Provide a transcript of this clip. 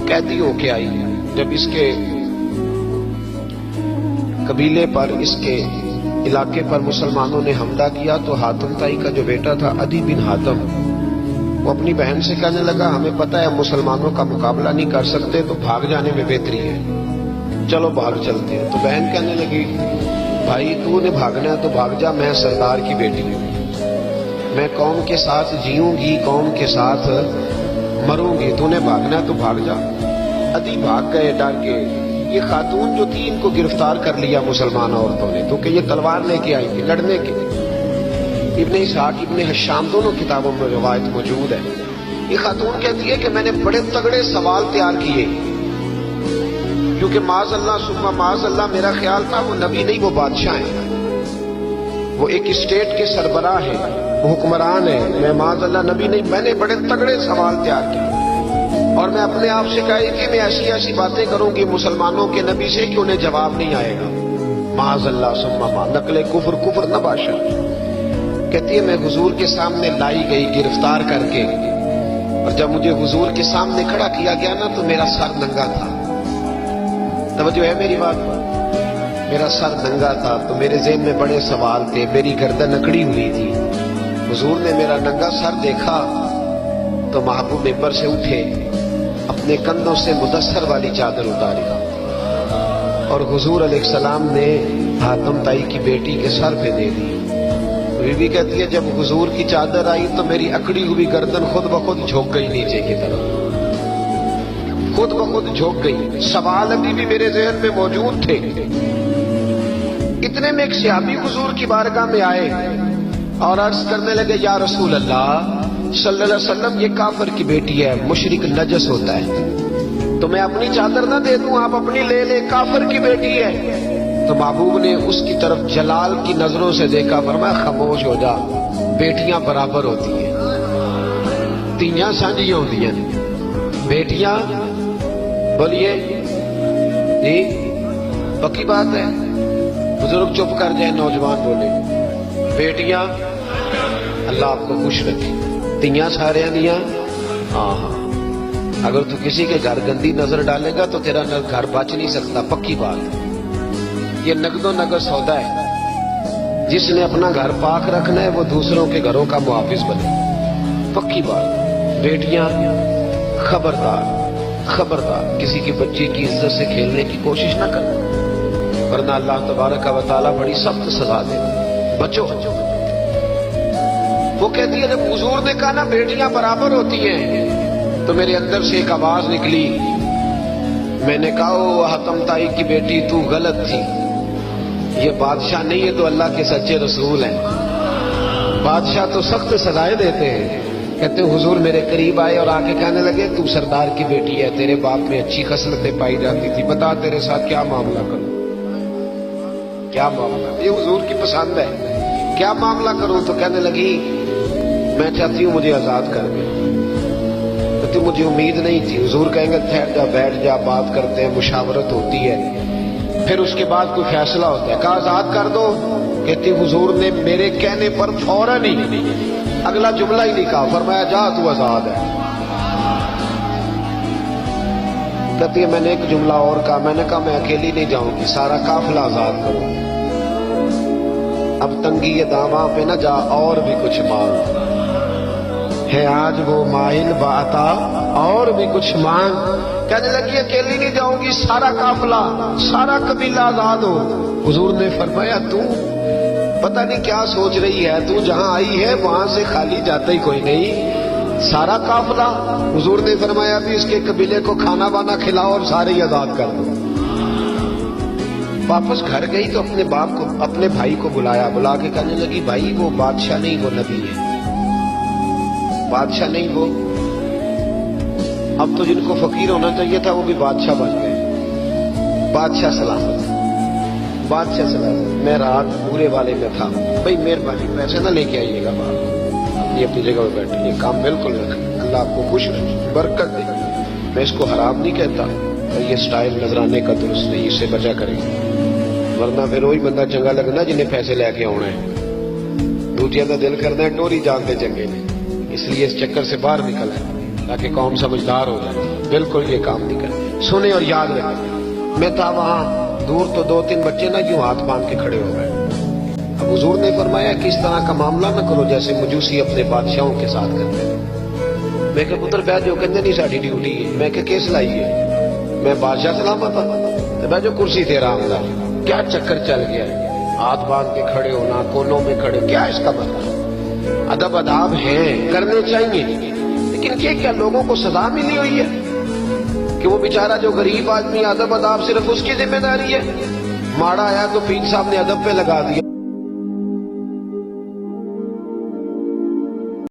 قیدی ہو کے آئی. جب اس کے قبیلے پر، اس کے علاقے پر مسلمانوں نے حملہ کیا تو حاتم طائی کا جو بیٹا تھا عدی بن حاتم، وہ اپنی بہن سے کہنے لگا ہمیں پتہ ہے مسلمانوں کا مقابلہ نہیں کر سکتے تو بھاگ جانے میں بہتری ہے، چلو بھاگ چلتے ہیں. تو بہن کہنے لگی بھائی تو نے بھاگنا ہے تو بھاگ جا، میں سردار کی بیٹی ہوں، میں قوم کے ساتھ جیوں گی، قوم کے ساتھ مروں گی، تو نے بھاگنا ہے تو بھاگ جا. عدی بھاگ گئے ڈر کے. یہ خاتون جو تھی ان کو گرفتار کر لیا مسلمان عورتوں نے، تو کہ یہ تلوار لے کے آئی تھی لڑنے کے. ابن اسحاق ابن حشام دونوں کتابوں میں روایت موجود ہے. یہ خاتون کہتی ہے کہ میں نے بڑے تگڑے سوال تیار کیے، کیونکہ معاذ اللہ ثم معاذ اللہ میرا خیال تھا وہ نبی نہیں، وہ بادشاہ ہیں، وہ ایک اسٹیٹ کے سربراہ ہیں، وہ حکمران ہیں. میں معاذ اللہ نبی نہیں. میں نے بڑے تگڑے سوال تیار کیے اور میں اپنے آپ سے کہا کہ میں ایسی ایسی باتیں کروں گی مسلمانوں کے نبی سے کہ انہیں جواب نہیں آئے گا. معاذ اللہ ثم معاذ، نقل کفر نہ باشا. کہتی ہے میں حضور کے سامنے لائی گئی گرفتار کر کے، اور جب مجھے حضور کے سامنے کھڑا کیا گیا نا تو میرا سر ننگا تھا. توجہ ہے میری بات پر؟ میرا سر ننگا تھا تو میرے ذہن میں بڑے سوال تھے، میری گردن اکڑی ہوئی تھی. حضور نے میرا ننگا سر دیکھا تو محبوب ممبر سے اٹھے، اپنے کندھوں سے مدثر والی چادر اتاری اور حضور علیہ السلام نے حاتم طائی کی بیٹی کے سر پہ دے دی. بی بی کہتی ہے جب حضور کی چادر آئی تو میری اکڑی ہوئی گردن خود بخود جھک گئی نیچے کی طرف، خود بخود جھک گئی. سوال ابھی بھی میرے ذہن میں موجود تھے. اتنے میں ایک صحابی حضور کی بارگاہ میں آئے اور عرض کرنے لگے یا رسول اللہ صلی اللہ علیہ وسلم، یہ کافر کی بیٹی ہے، مشرک نجس ہوتا ہے، تو میں اپنی چادر نہ دے دوں، آپ اپنی لے لے، کافر کی بیٹی ہے. تو محبوب نے اس کی طرف جلال کی نظروں سے دیکھا، فرمایا خاموش ہو جا، بیٹیاں برابر ہوتی ہیں، تیاں سانجیاں ہوتی ہیں، بیٹیاں. بولیے جی پکی بات ہے. بزرگ چپ کر جائے، نوجوان بولے بیٹیاں. اللہ آپ کو خوش رکھے. تیاں سارے دیا. ہاں ہاں، اگر تو کسی کے گھر گندی نظر ڈالے گا تو تیرا گھر بچ نہیں سکتا. پکی بات ہے. یہ نقد و نقد سودا ہے. جس نے اپنا گھر پاک رکھنا ہے وہ دوسروں کے گھروں کا محافظ بنے. پکی بات. بیٹیاں خبردار خبردار، کسی کی بچی کی عزت سے کھیلنے کی کوشش نہ کرنا، ورنہ اللہ تبارک و تعالیٰ بڑی سخت سزا دے. بچو. وہ کہتی ہے جب حضور نے کہا نا بیٹیاں برابر ہوتی ہیں تو میرے اندر سے ایک آواز نکلی. میں نے کہا او حاتم طائی کی بیٹی تو غلط تھی، یہ بادشاہ نہیں ہے تو اللہ کے سچے رسول ہیں. بادشاہ تو سخت سزائیں دیتے ہیں. کہتے ہیں حضور میرے قریب آئے اور آگے کہنے لگے تو سردار کی بیٹی ہے، تیرے باپ میں اچھی خصلتیں پائی جاتی تھی، بتا تیرے ساتھ کیا معاملہ کروں، کیا معاملہ. یہ حضور کی پسند ہے، کیا معاملہ کروں. تو کہنے لگی میں چاہتی ہوں مجھے آزاد کر دے. تو مجھے امید نہیں تھی. حضور کہیں گے ٹھہر جا، بیٹھ جا، بات کرتے ہیں، مشاورت ہوتی ہے، پھر اس کے بعد کوئی فیصلہ ہوتا ہے. کہا آزاد کر دو. کہتی حضور نے میرے کہنے پر فوراً ہی اگلا جملہ ہی نہیں کہا، فرمایا جا تو آزاد ہے. کہتی ہے میں نے ایک جملہ اور کہا، میں نے کہا میں اکیلی نہیں جاؤں گی، سارا قافلہ آزاد کرو. اب تنگی یہ داماں پہ نہ جا، اور بھی کچھ مانگ ہے آج وہ مائل باتا، اور بھی کچھ مانگ. کہنے لگی اکیلی نہیں جاؤں گی، سارا قافلہ سارا قبیلہ آزاد ہو. حضور نے فرمایا تو پتہ نہیں کیا سوچ رہی ہے، تو جہاں آئی ہے وہاں سے خالی جاتا ہی کوئی نہیں، سارا قافلہ. حضور نے فرمایا بھی اس کے قبیلے کو کھانا وانا کھلاؤ اور سارے ہی آزاد کر دو. واپس گھر گئی تو اپنے باپ کو، اپنے بھائی کو بلایا، بلا کے کہنے لگی بھائی وہ بادشاہ نہیں، وہ نبی ہے. بادشاہ نہیں وہ، اب تو جن کو فقیر ہونا چاہیے تھا وہ بھی بادشاہ بن گئے. بادشاہ سلامت، بادشاہ سلامت. میں رات پورے والے میں تھا. بھائی مہربانی پیسے نہ لے کے آئیے گا باہر، اپنی جگہ پہ بیٹھے، یہ کام بالکل رکھیں. اللہ آپ کو خوش رکھے، برکت دے. میں اس کو حرام نہیں کہتا، یہ سٹائل نظرانے کا درست نہیں، اس سے بچا کریں، ورنہ پھر وہی بندہ چنگا لگنا جنہیں پیسے لے کے آنا ہے. دوجیا کا دل کرنا ہے ٹوری جانتے چنگے نے، اس لیے اس چکر سے باہر نکل ہے تاکہ قوم سمجھدار ہو جائے. بالکل یہ کام نہیں کرتے. سنیں اور یاد رکھیں. میں تھا وہاں دور تو 2-3 بچے نا یوں ہاتھ باندھ کے کھڑے ہو گئے. اب حضور نے فرمایا کہ اس طرح کا معاملہ نہ کرو جیسے مجوسی اپنے بادشاہوں کے ساتھ کرتے ہیں. میں کہ پتر بیٹھ جو کہتے نہیں ساری ڈیوٹی ہے. میں کہ کیس لائی ہے میں بادشاہ سلامت ہوں میں جو کرسی تھے رام دا کیا چکر چل گیا ہے. ہاتھ باندھ کے کھڑے ہونا کونوں میں کھڑے کیا اس کا مطلب. ادب آداب ہیں کرنے چاہیے لیکن یہ کیا لوگوں کو سزا ملی ہوئی ہے کہ وہ بیچارہ جو غریب آدمی ادب آداب صرف اس کی ذمہ داری ہے. ماڑا آیا تو پیر صاحب نے ادب پہ لگا دیا.